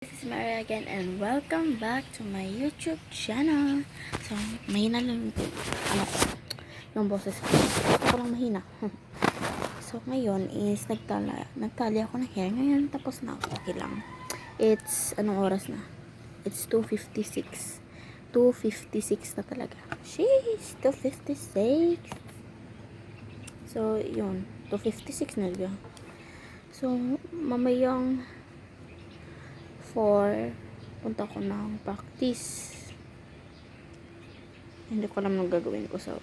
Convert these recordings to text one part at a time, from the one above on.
This is Mary again and welcome back to my YouTube channel. So, mahina lang yung boses ko. Gusto ko lang mahina. So, ngayon is nagtali ako ng hair. Ngayon, tapos na ako. Okay lang. It's, anong oras na? It's 2:56. 2:56 na talaga. Sheesh! 2:56. So, yun. 2:56 na diba? So, mamayang 4 punta ko ng practice. Hindi ko alam ang gagawin ko, so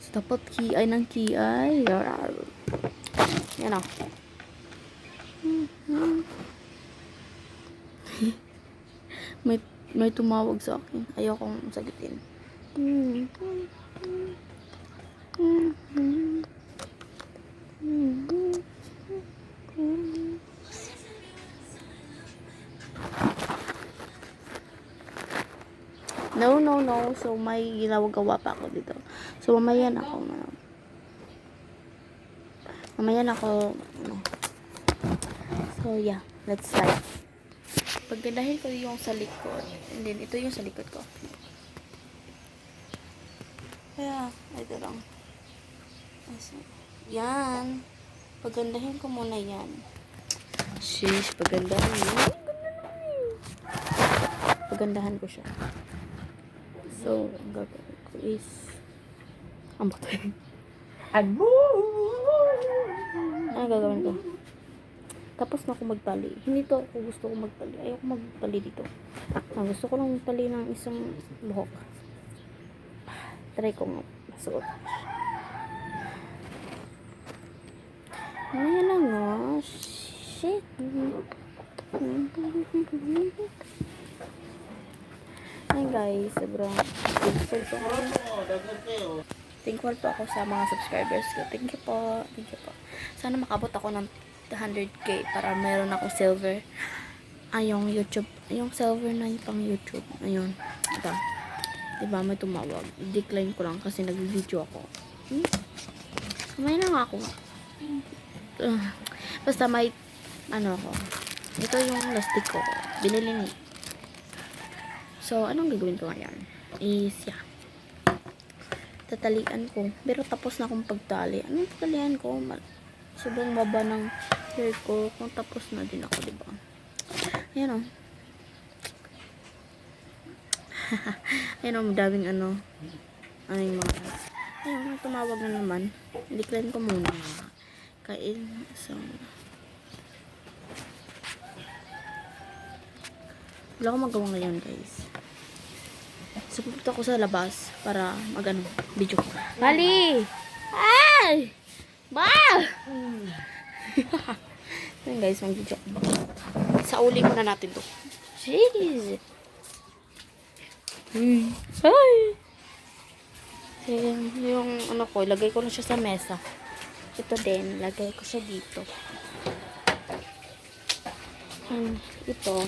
dapat kiay ng kiay. Yan o. may tumawag sa akin, ayokong sagutin. No. So, may ginagawa pa ako dito. So, mamaya na ako, So, yeah. Let's start. Paggandahin ko yung sa likod. And then, ito yung sa likod ko. Kaya, ito lang. Yan. Paggandahin ko muna yan. Sheesh, pagandahan ko siya. So, ang gagawin ko is ang batay. Ano gagawin ko? Tapos na ako magtali. Hindi to ako gusto ko magtali. Ayoko magtali dito. Gusto ko lang magtali ng isang buhok. Try ko nga. Masuot. Ayan lang nga. Shit. Hi guys, sobrang thankful po ako sa mga subscribers ko. Thank you po. Sana makabot ako ng 100k para meron akong silver. Yung YouTube, yung silver na yung pang YouTube. Ayun. Ito. Diba may tumawag. Decline ko lang kasi nag-video ako. May na nga ako. Basta may ako. Ito yung lastik ko. Binili ni. So, anong gagawin ko ngayon? Is, tatalian ko. Pero tapos na akong pagtali. Anong tatalian ko? Sobrang baba ng hair ko. Kung tapos na din ako, diba? Ayan o. Ayan o, madaming yung mga ayun, tumawag na naman. Decline ko muna. Kain. So, wala akong magawa ngayon, guys. So, pupunta ko sa labas para video ko. Bali! Ay! Ba! Ayan, guys, mag-video ko. Sauli muna natin to. Jeez! Ay! Yung ko, ilagay ko na siya sa mesa. Ito din, lagay ko siya dito. And ito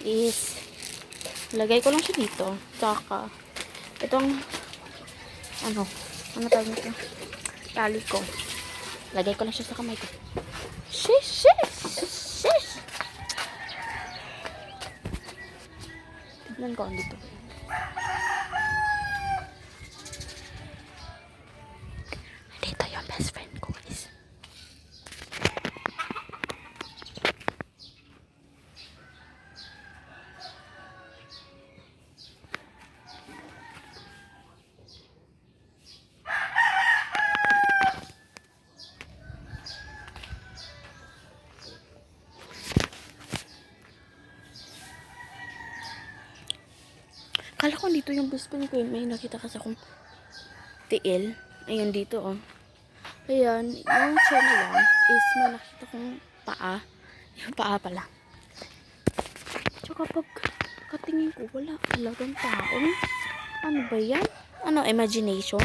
is lagay ko lang siya dito. Tsaka itong ano tawag nito? Tali ko. Lagay ko lang siya sa kamay ko. Shish! Tignan ko dito. Dito yung best friend ko, guys. Kala ko dito yung best friend ko. May nakita kasi akong tiil. Ayun dito, oh. Ayan, yung chair na yan is may nakita kong paa. Yung paa pala. Tsaka pag katingin ko, wala talagang tao. Ano ba yan? Imagination?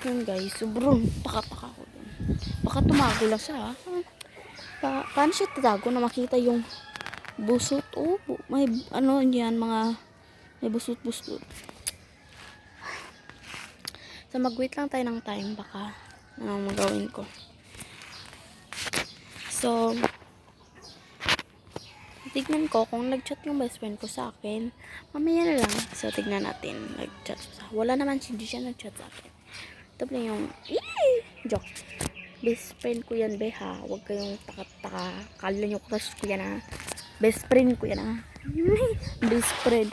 Yun guys, sobrang taka-taka ko dun. Baka tumago lang siya, ha? Paano siya tatago na makita yung busot? Oh, may yan, may busot-busot. So, mag-wait lang tayo ng time. Baka, anong magawin ko. So, tignan ko kung nag-chat yung best friend ko sa akin. Mamaya na lang. So, tignan natin. Nag-chat sa wala naman, hindi siya nag-chat sa akin. Ito pala yung, joke. Best friend ko yan, be, ha. Huwag kayong taka-taka. Kala nyo crush ko yan, ha. Best friend ko yan, ha. Best friend.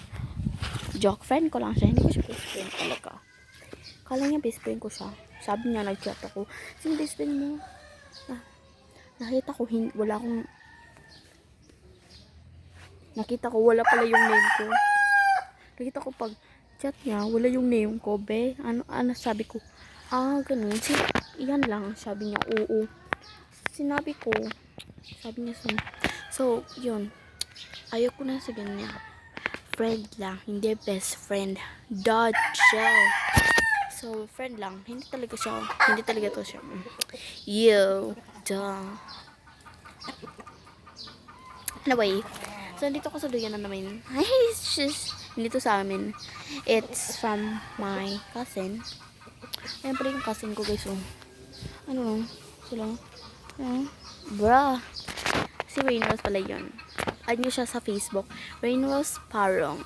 Joke, friend ko lang siya. Hindi ko siya best friend talaga. Kala niya best friend ko siya. Sabi niya, nag-chat ako. Sino best friend mo? Nakita ko, nakita ko, wala pala yung name ko. Nakita ko pag chat niya, wala yung name ko, be. Ano, sabi ko, ganun. Yan lang, sabi niya, oo. Sinabi ko, sabi niya, so, yun. Ayoko na sa ganyan. Friend lang, hindi best friend. Dodge siya. So, friend lang. Hindi talaga to siya. Yo, duh. Anyway, so dito ko sa duyan na namin. Ay, dito sa amin. It's from my cousin. Ayan pala yung cousin ko, guys. Oh. Ano, sila? Bruh. Si Rainrose pala yun. Add nyo siya sa Facebook. Rainrose Parong.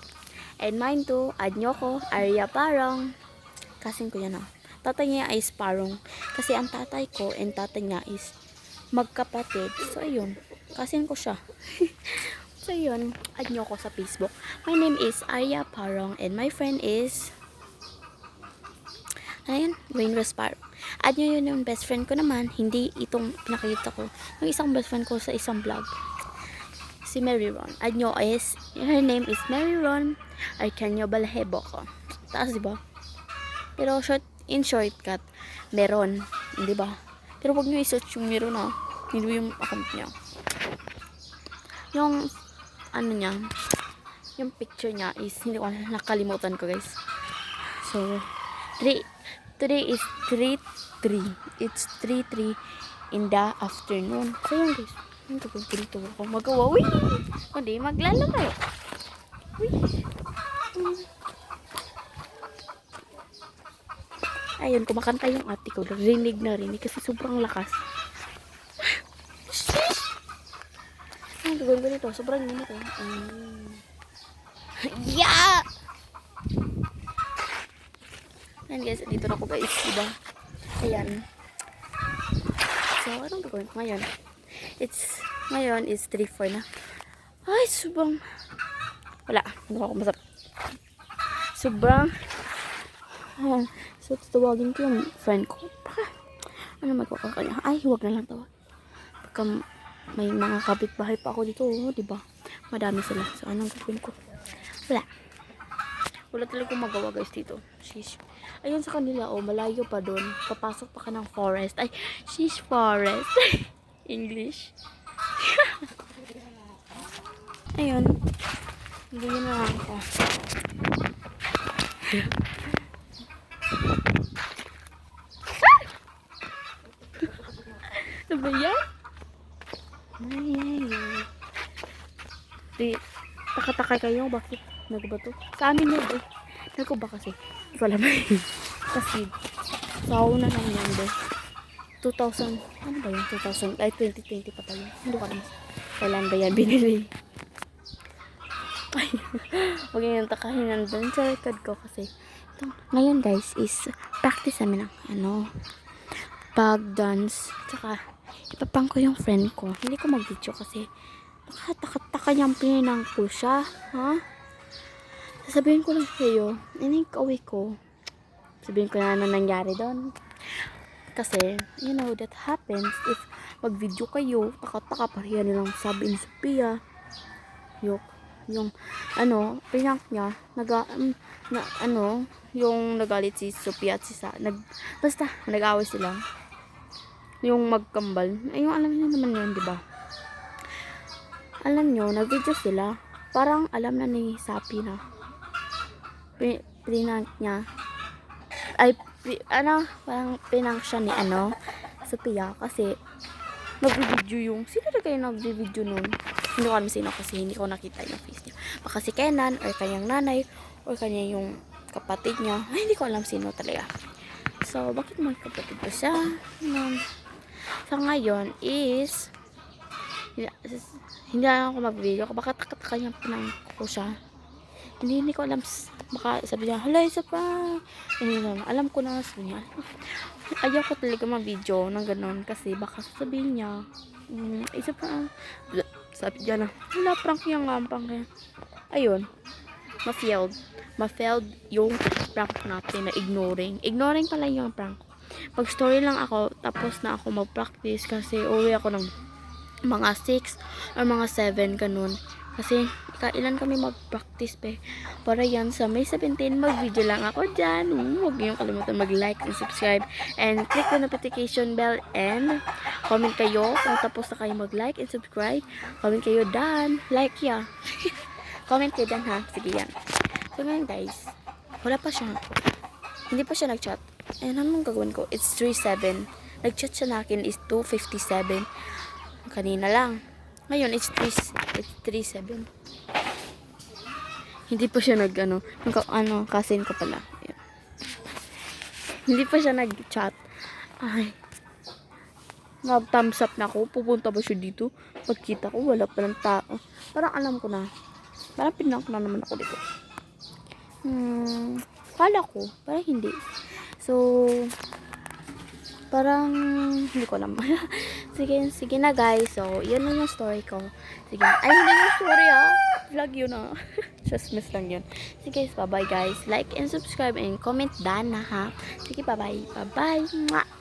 And mine too. Add nyo ko. Arya Parong. Cousin ko yan, Tatay niya is Parong. Kasi ang tatay ko and tatay niya is magkapatid. So, ayun. Cousin ko siya. So, ayun. Add nyo ko sa Facebook. My name is Arya Parong. And my friend is Rainrose Parong. Add nyo yun yung best friend ko naman. Hindi itong pinakita ko. Yung isang best friend ko sa isang vlog. Si Mary Ron. Add nyo is, her name is Mary Ron Arcanio Balhebo ko. Taas, diba? Pero in shortcut, meron. Diba? Pero wag nyo i-search yung meron, Hindi yung account niya. Yung, niya, yung picture niya is, hindi ko nakalimutan ko, guys. So, today is 3:03. It's 3:03 in the afternoon. So, yun, guys. Yung dito ako magawa. Uy! Kundi, maglalakay. Uy! Ayun, kumakanta yung ate ko. Rinig na rinig kasi sobrang lakas. Ang gagawin ko dito. Sobrang init, Yeah! Ayan, guys. Dito na ako, guys. Diba? Ayan. So, anong gagawin ko ngayon? Ngayon is 3:04 na. Ay, sobrang wala. Ano ako masarap. Sobrang so, tatawagin ko yung friend ko. Ano magkaka kanya? Ay, huwag na lang tawag. Pagka may mga kapitbahay pa ako dito, diba? Madami sila. So, anong gagawin ko? Wala talaga magawa, guys, dito. Sheesh. Ayun sa kanila, malayo pa doon. Papasok pa ka ng forest. Ay, sheesh, forest. English. Ayun. Ganyan na lang ako. Ano ba yan? Ay. Taka-taka kayo. Bakit? Nagbato? Sa amin na, Naku ba kasi? Hindi ko alam. Kasi, sa una lang yan, 2000, ano ba yun? 2020 pa tayo. Hindi ko alam. Kailan ba yan binili? Ay, huwag yung takahin nandun sa record ko kasi. Ngayon, guys, is practice namin ng, pag-dance. Tsaka, ipapang ko yung friend ko. Hindi ko mag-video kasi, taka-taka niyang pinang ko siya. Sasabihin ko lang sa'yo, ining-away ko. Sabihin ko na nangyari doon. Kasi, you know, that happens if mag-video kayo, taka-taka, pareha nilang sabi ni Sophia. Yung, prank niya, yung nagalit si Sophia at si basta, nag-away sila. Yung magkambal. Yung alam niyo naman yun, diba? Alam niyo, nag-video sila. Parang alam na ni Sapi na. Prank niya. Ay, parang pinank siya ni Sophia kasi nag-video sino na kayo nag-video nun? Hindi ko alam sino kasi hindi ko nakita yung face niya. Baka si Kenan or kanyang nanay or kanya yung kapatid niya. Ay, hindi ko alam sino talaga. So, bakit mga kapatid ko siya? Sa ngayon is hindi, hindi na ako mag-video. Baka kanya prank ko siya. Hindi ko alam. Baka sabi niya, hala, isa pa. Hindi naman. Alam ko na. Sabi niya, ayaw ko talaga mag-video ng ganun. Kasi baka sasabihin niya, isa pa. Sabi niya na, wala, prank yung prank. Ayun. Ma-failed yung prank natin na ignoring. Ignoring pala yung prank. Pag story lang ako, tapos na ako mag-practice kasi uwi ako ng mga 6 or mga 7 ganun. Kasi kailan kami mag-practice para yan sa May 17 mag-video lang ako dyan. Huwag niyong kalimutan mag-like and subscribe and click the notification bell and comment kayo kung tapos na kayo mag-like and subscribe. Comment kayo dan. Like ya. Comment kayo dan ha. Sige yan. So ngayon guys, wala pa siya. Hindi pa siya nag-chat. And anong gagawin ko? It's 3:07. Nag-chat siya na akin is 2:57. Kanina lang. Ngayon, it's 3:07. Hindi pa siya cousin ko pala. Ayan. Hindi pa siya nag-chat. Ay. Nag-thumbs up na ako. Pupunta ba siya dito? Pagkita ko, wala pa ng tao. Parang alam ko na. Parang pinank na naman ako dito. Kala ko. Parang hindi. So, parang hindi ko alam. sige na guys. So, yun na yung story ko. Sige. Ay, hindi yung story vlog yun Just miss lang yun. Sige guys, bye bye guys. Like and subscribe and comment down na ha. Sige, bye bye. Bye bye. Mwah!